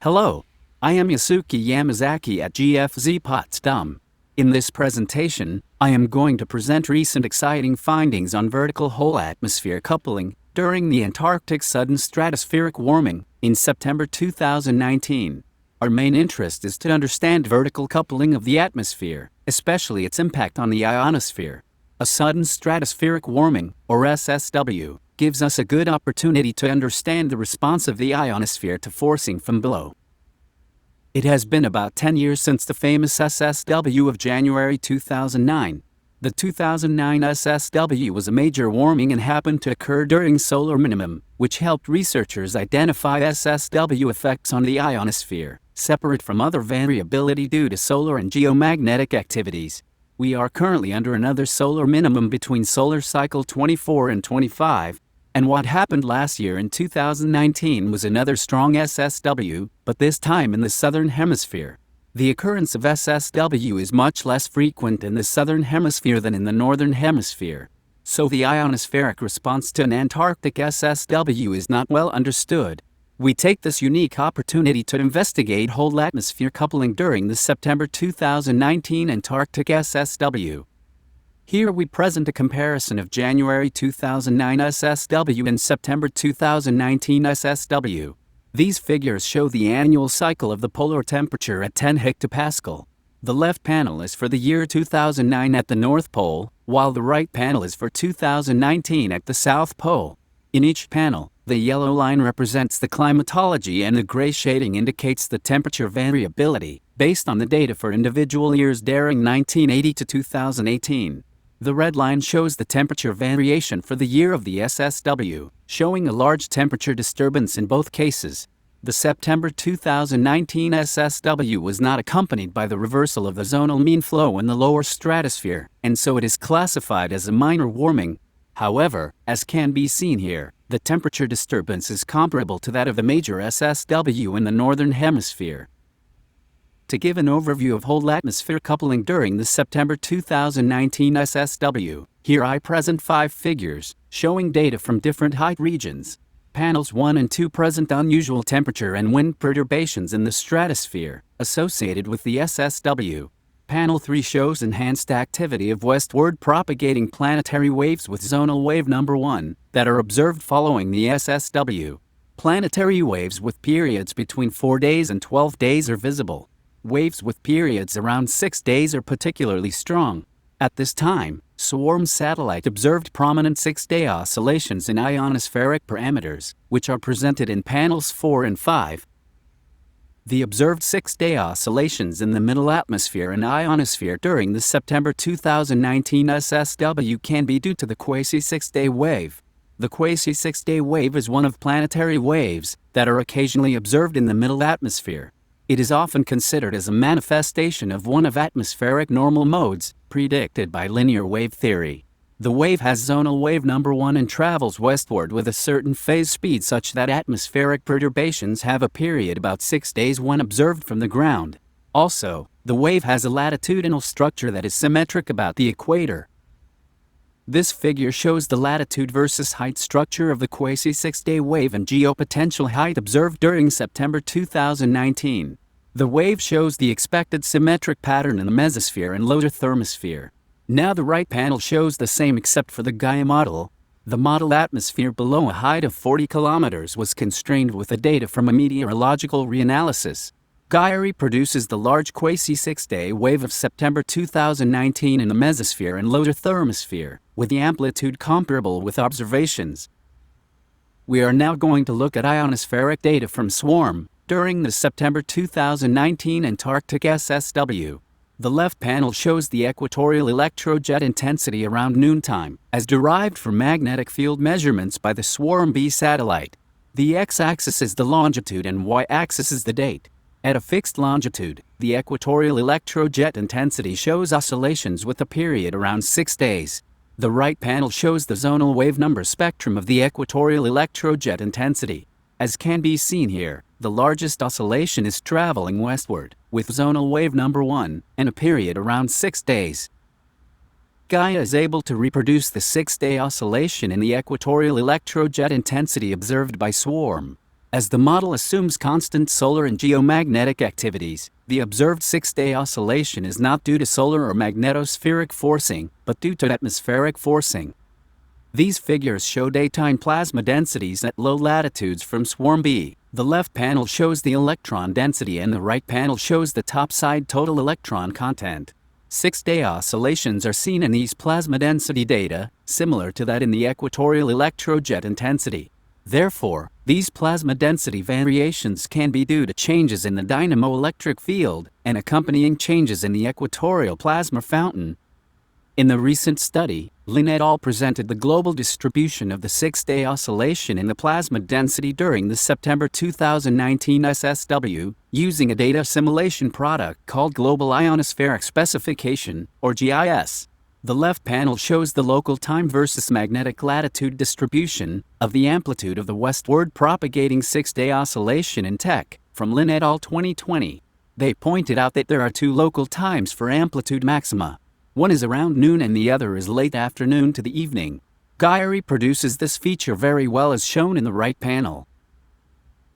Hello, I am Yasuki Yamazaki at GFZ Potsdam. In this presentation, I am going to present recent exciting findings on vertical whole atmosphere coupling during the Antarctic sudden stratospheric warming in September 2019. Our main interest is to understand vertical coupling of the atmosphere, especially its impact on the ionosphere. A sudden stratospheric warming, or SSW, gives us a good opportunity to understand the response of the ionosphere to forcing from below. It has been about 10 years since the famous SSW of January 2009. The 2009 SSW was a major warming and happened to occur during solar minimum, which helped researchers identify SSW effects on the ionosphere, separate from other variability due to solar and geomagnetic activities. We are currently under another solar minimum between solar cycle 24 and 25, and what happened last year in 2019 was another strong SSW, but this time in the southern hemisphere. The occurrence of SSW is much less frequent in the southern hemisphere than in the northern hemisphere, so the ionospheric response to an Antarctic SSW is not well understood. We take this unique opportunity to investigate whole atmosphere coupling during the September 2019 Antarctic SSW. Here we present a comparison of January 2009 SSW and September 2019 SSW. These figures show the annual cycle of the polar temperature at 10 hectopascal. The left panel is for the year 2009 at the North Pole, while the right panel is for 2019 at the South Pole. In each panel, the yellow line represents the climatology and the gray shading indicates the temperature variability, based on the data for individual years during 1980 to 2018. The red line shows the temperature variation for the year of the SSW, showing a large temperature disturbance in both cases. The September 2019 SSW was not accompanied by the reversal of the zonal mean flow in the lower stratosphere, and so it is classified as a minor warming. However, as can be seen here, the temperature disturbance is comparable to that of the major SSW in the northern hemisphere. To give an overview of whole atmosphere coupling during the September 2019 SSW, here I present 5 figures, showing data from different height regions. Panels 1 and 2 present unusual temperature and wind perturbations in the stratosphere, associated with the SSW. Panel 3 shows enhanced activity of westward propagating planetary waves with zonal wave number 1, that are observed following the SSW. Planetary waves with periods between 4 days and 12 days are visible. Waves with periods around 6 days are particularly strong. At this time, SWARM satellite observed prominent 6-day oscillations in ionospheric parameters, which are presented in panels 4 and 5. The observed 6-day oscillations in the middle atmosphere and ionosphere during the September 2019 SSW can be due to the quasi-6-day wave. The quasi-6-day wave is one of planetary waves that are occasionally observed in the middle atmosphere. It is often considered as a manifestation of one of atmospheric normal modes, predicted by linear wave theory. The wave has zonal wave number 1 and travels westward with a certain phase speed such that atmospheric perturbations have a period about 6 days when observed from the ground. Also, the wave has a latitudinal structure that is symmetric about the equator. This figure shows the latitude versus height structure of the quasi-6-day wave and geopotential height observed during September 2019. The wave shows the expected symmetric pattern in the mesosphere and lower thermosphere. Now the right panel shows the same except for the Gaia model. The model atmosphere below a height of 40 kilometers was constrained with the data from a meteorological reanalysis. Gaia reproduces the large quasi-6-day wave of September 2019 in the mesosphere and lower thermosphere, with the amplitude comparable with observations. We are now going to look at ionospheric data from SWARM during the September 2019 Antarctic SSW. The left panel shows the equatorial electrojet intensity around noontime, as derived from magnetic field measurements by the SWARM-B satellite. The x-axis is the longitude and y-axis is the date. At a fixed longitude, the equatorial electrojet intensity shows oscillations with a period around 6 days. The right panel shows the zonal wave number spectrum of the equatorial electrojet intensity. As can be seen here, the largest oscillation is traveling westward, with zonal wave number 1, and a period around 6 days. Gaia is able to reproduce the 6-day oscillation in the equatorial electrojet intensity observed by SWARM. As the model assumes constant solar and geomagnetic activities, the observed 6-day oscillation is not due to solar or magnetospheric forcing, but due to atmospheric forcing. These figures show daytime plasma densities at low latitudes from swarm B. The left panel shows the electron density and the right panel shows the topside total electron content. 6-day oscillations are seen in these plasma density data, similar to that in the equatorial electrojet intensity. Therefore, these plasma density variations can be due to changes in the dynamo-electric field and accompanying changes in the equatorial plasma fountain. In the recent study, Lin et al. Presented the global distribution of the 6-day oscillation in the plasma density during the September 2019 SSW, using a data assimilation product called Global Ionospheric Specification, or GIS. The left panel shows the local time versus magnetic latitude distribution of the amplitude of the westward propagating 6-day oscillation in TEC, from Lin et al. 2020. They pointed out that there are two local times for amplitude maxima. One is around noon and the other is late afternoon to the evening. Gaia reproduces this feature very well as shown in the right panel.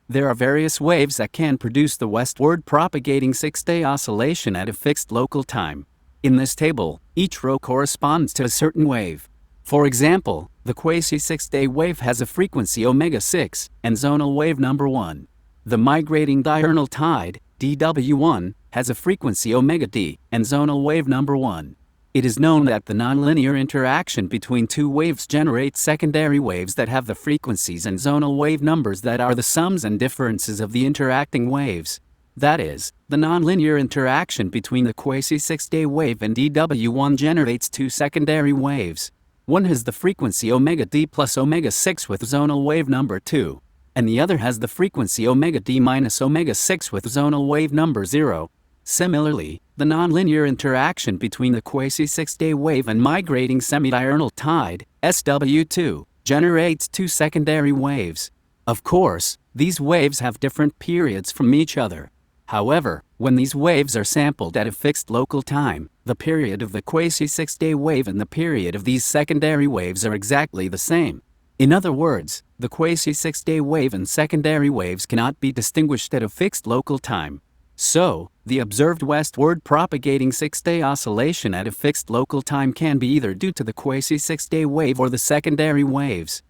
There are various waves that can produce the westward propagating 6-day oscillation at a fixed local time. In this table, each row corresponds to a certain wave. For example, the quasi 6-day wave has a frequency omega-6 and zonal wave number 1. The migrating diurnal tide, DW1, has a frequency omega-d and zonal wave number 1. It is known that the nonlinear interaction between two waves generates secondary waves that have the frequencies and zonal wave numbers that are the sums and differences of the interacting waves. That is, the nonlinear interaction between the quasi 6-day wave and DW1 generates two secondary waves. One has the frequency omega-d plus omega-6 with zonal wave number 2, and the other has the frequency omega-d minus omega-6 with zonal wave number 0. Similarly, the nonlinear interaction between the quasi 6-day wave and migrating semidiurnal tide, SW2, generates two secondary waves. Of course, these waves have different periods from each other. However, when these waves are sampled at a fixed local time, the period of the quasi 6-day wave and the period of these secondary waves are exactly the same. In other words, the quasi 6-day wave and secondary waves cannot be distinguished at a fixed local time. So, the observed westward propagating 6-day oscillation at a fixed local time can be either due to the quasi 6-day wave or the secondary waves.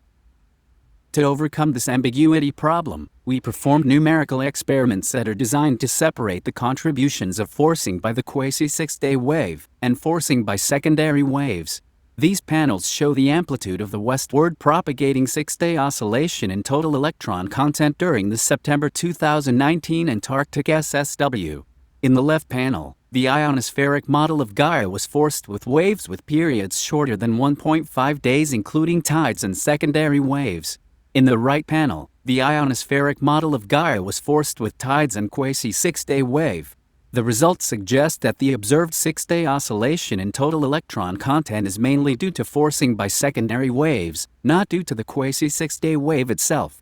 To overcome this ambiguity problem, we performed numerical experiments that are designed to separate the contributions of forcing by the quasi 6-day wave and forcing by secondary waves. These panels show the amplitude of the westward propagating 6-day oscillation in total electron content during the September 2019 Antarctic SSW. In the left panel, the ionospheric model of Gaia was forced with waves with periods shorter than 1.5 days including tides and secondary waves. In the right panel, the ionospheric model of Gaia was forced with tides and quasi 6-day wave. The results suggest that the observed 6-day oscillation in total electron content is mainly due to forcing by secondary waves, not due to the quasi 6-day wave itself.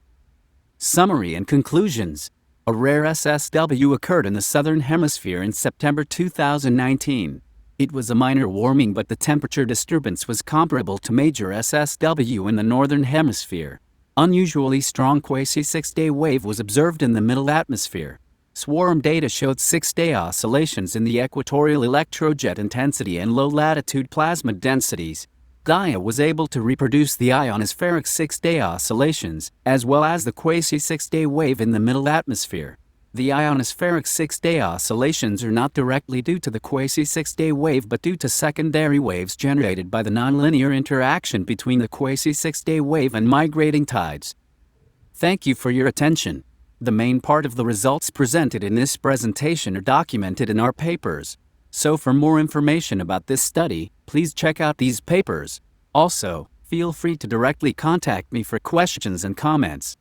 Summary and conclusions. A rare SSW occurred in the southern hemisphere in September 2019. It was a minor warming, but the temperature disturbance was comparable to major SSW in the northern hemisphere. Unusually strong quasi 6-day wave was observed in the middle atmosphere. Swarm data showed 6-day oscillations in the equatorial electrojet intensity and low-latitude plasma densities. Gaia was able to reproduce the ionospheric 6-day oscillations, as well as the quasi 6-day wave in the middle atmosphere. The ionospheric 6-day oscillations are not directly due to the quasi 6-day wave but due to secondary waves generated by the nonlinear interaction between the quasi 6-day wave and migrating tides. Thank you for your attention. The main part of the results presented in this presentation are documented in our papers. So for more information about this study, please check out these papers. Also, feel free to directly contact me for questions and comments.